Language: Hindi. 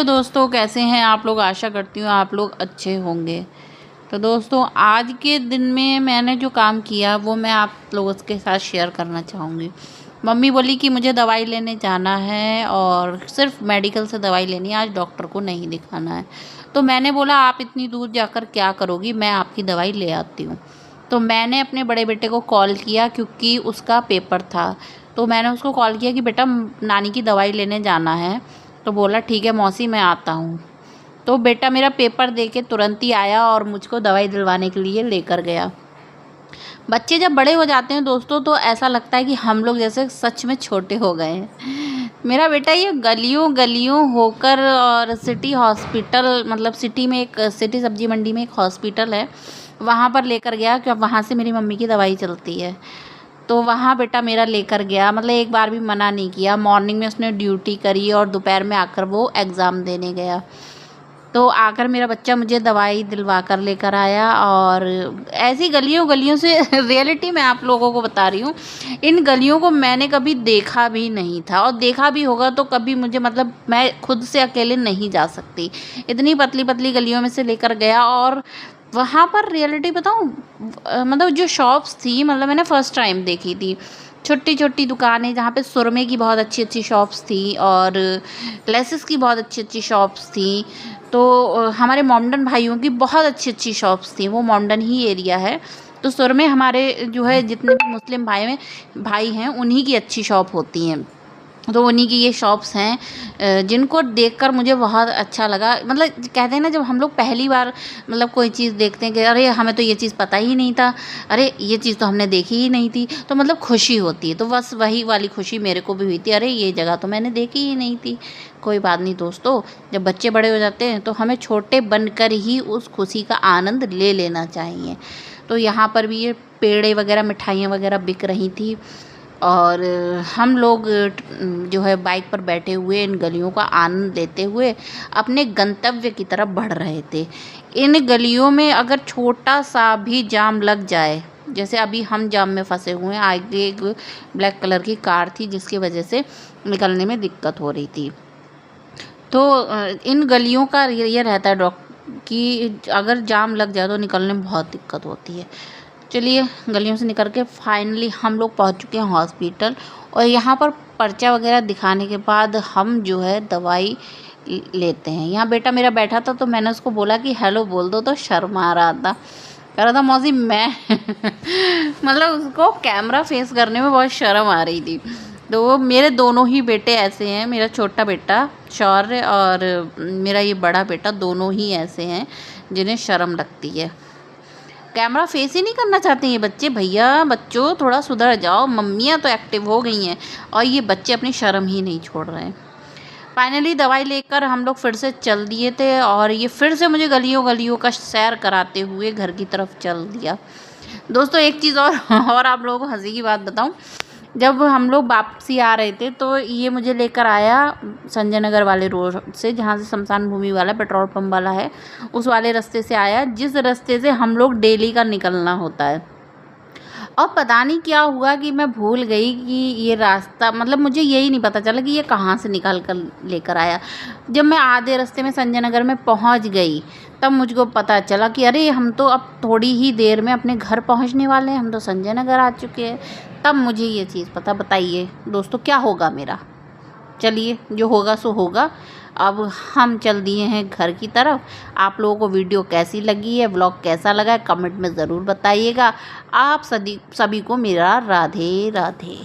तो दोस्तों कैसे हैं आप लोग। आशा करती हूँ आप लोग अच्छे होंगे। तो दोस्तों आज के दिन में मैंने जो काम किया वो मैं आप लोगों के साथ शेयर करना चाहूँगी। मम्मी बोली कि मुझे दवाई लेने जाना है और सिर्फ मेडिकल से दवाई लेनी है, आज डॉक्टर को नहीं दिखाना है। तो मैंने बोला आप इतनी दूर जाकर क्या करोगी, मैं आपकी दवाई ले आती हूँ। तो मैंने अपने बड़े बेटे को कॉल किया क्योंकि उसका पेपर था। तो मैंने उसको कॉल किया कि बेटा नानी की दवाई लेने जाना है। तो बोला ठीक है मौसी मैं आता हूँ। तो बेटा मेरा पेपर दे के तुरंत ही आया और मुझको दवाई दिलवाने के लिए लेकर गया। बच्चे जब बड़े हो जाते हैं दोस्तों तो ऐसा लगता है कि हम लोग जैसे सच में छोटे हो गए हैं। मेरा बेटा ये गलियों गलियों होकर और सिटी हॉस्पिटल, मतलब सिटी में एक सिटी सब्जी मंडी में एक हॉस्पिटल है, वहाँ पर लेकर गया क्योंकि वहाँ से मेरी मम्मी की दवाई चलती है। तो वहाँ बेटा मेरा लेकर गया, मतलब एक बार भी मना नहीं किया। मॉर्निंग में उसने ड्यूटी करी और दोपहर में आकर वो एग्ज़ाम देने गया। तो आकर मेरा बच्चा मुझे दवाई दिलवा कर लेकर आया। और ऐसी गलियों गलियों से रियलिटी मैं आप लोगों को बता रही हूँ, इन गलियों को मैंने कभी देखा भी नहीं था, और देखा भी होगा तो कभी मुझे, मतलब मैं खुद से अकेले नहीं जा सकती। इतनी पतली पतली गलियों में से लेकर गया और वहाँ पर रियलिटी बताऊँ, मतलब जो शॉप्स थी, मतलब मैंने फ़र्स्ट टाइम देखी थी। छोटी छोटी दुकानें जहाँ पे सुरमे की बहुत अच्छी अच्छी शॉप्स थी और लेसेस की बहुत अच्छी अच्छी शॉप्स थी। तो हमारे मोमडन भाइयों की बहुत अच्छी अच्छी शॉप्स थी, वो मोमडन ही एरिया है। तो सुरमे हमारे जो है जितने भी मुस्लिम भाई हैं उन्हीं की अच्छी शॉप होती हैं। तो उन्हीं की ये शॉप्स हैं जिनको देखकर मुझे बहुत अच्छा लगा। मतलब कहते हैं ना, जब हम लोग पहली बार मतलब कोई चीज़ देखते हैं कि अरे हमें तो ये चीज़ पता ही नहीं था, अरे ये चीज़ तो हमने देखी ही नहीं थी, तो मतलब खुशी होती है। तो बस वही वाली खुशी मेरे को भी हुई थी, अरे ये जगह तो मैंने देखी ही नहीं थी। कोई बात नहीं दोस्तों, जब बच्चे बड़े हो जाते हैं तो हमें छोटे बनकर ही उस खुशी का आनंद ले लेना चाहिए। तो यहाँ पर भी ये पेड़े वगैरह मिठाइयाँ वगैरह बिक रही थी और हम लोग जो है बाइक पर बैठे हुए इन गलियों का आनंद लेते हुए अपने गंतव्य की तरफ बढ़ रहे थे। इन गलियों में अगर छोटा सा भी जाम लग जाए, जैसे अभी हम जाम में फंसे हुए हैं, आगे एक ब्लैक कलर की कार थी जिसकी वजह से निकलने में दिक्कत हो रही थी। तो इन गलियों का ये रहता है कि अगर जाम लग जाए तो निकलने में बहुत दिक्कत होती है। चलिए गलियों से निकल के फाइनली हम लोग पहुंच चुके हैं हॉस्पिटल, और यहाँ पर पर्चा वगैरह दिखाने के बाद हम जो है दवाई लेते हैं। यहाँ बेटा मेरा बैठा था तो मैंने उसको बोला कि हेलो बोल दो, तो शर्मा रहा था, कह रहा था मौसी मैं मतलब उसको कैमरा फेस करने में बहुत शर्म आ रही थी। तो वो मेरे दोनों ही बेटे ऐसे हैं, मेरा छोटा बेटा शौर्य और मेरा ये बड़ा बेटा, दोनों ही ऐसे हैं जिन्हें शर्म लगती है। कैमरा फेस ही नहीं करना चाहते ये बच्चे। भैया बच्चों थोड़ा सुधर जाओ, मम्मियाँ तो एक्टिव हो गई हैं और ये बच्चे अपनी शर्म ही नहीं छोड़ रहे हैं। फाइनली दवाई लेकर हम लोग फिर से चल दिए थे और ये फिर से मुझे गलियों गलियों का सैर कराते हुए घर की तरफ चल दिया। दोस्तों एक चीज़ और आप लोगों को हंसी की बात बताऊं, जब हम लोग वापसी आ रहे थे तो ये मुझे लेकर आया संजय नगर वाले रोड से, जहाँ से शमशान भूमि वाला पेट्रोल पंप वाला है, उस वाले रास्ते से आया जिस रास्ते से हम लोग डेली का निकलना होता है। और पता नहीं क्या हुआ कि मैं भूल गई कि ये रास्ता, मतलब मुझे यही नहीं पता चला कि ये कहाँ से निकल कर लेकर आया। जब मैं आधे रास्ते में संजय नगर में पहुँच गई तब मुझको पता चला कि अरे हम तो अब थोड़ी ही देर में अपने घर पहुँचने वाले हैं, हम तो संजय नगर आ चुके हैं। तब मुझे ये चीज़ पता। बताइए दोस्तों क्या होगा मेरा। चलिए जो होगा सो होगा। अब हम चल दिए हैं घर की तरफ। आप लोगों को वीडियो कैसी लगी है, व्लॉग कैसा लगा है, कमेंट में ज़रूर बताइएगा। आप सभी को मेरा राधे राधे।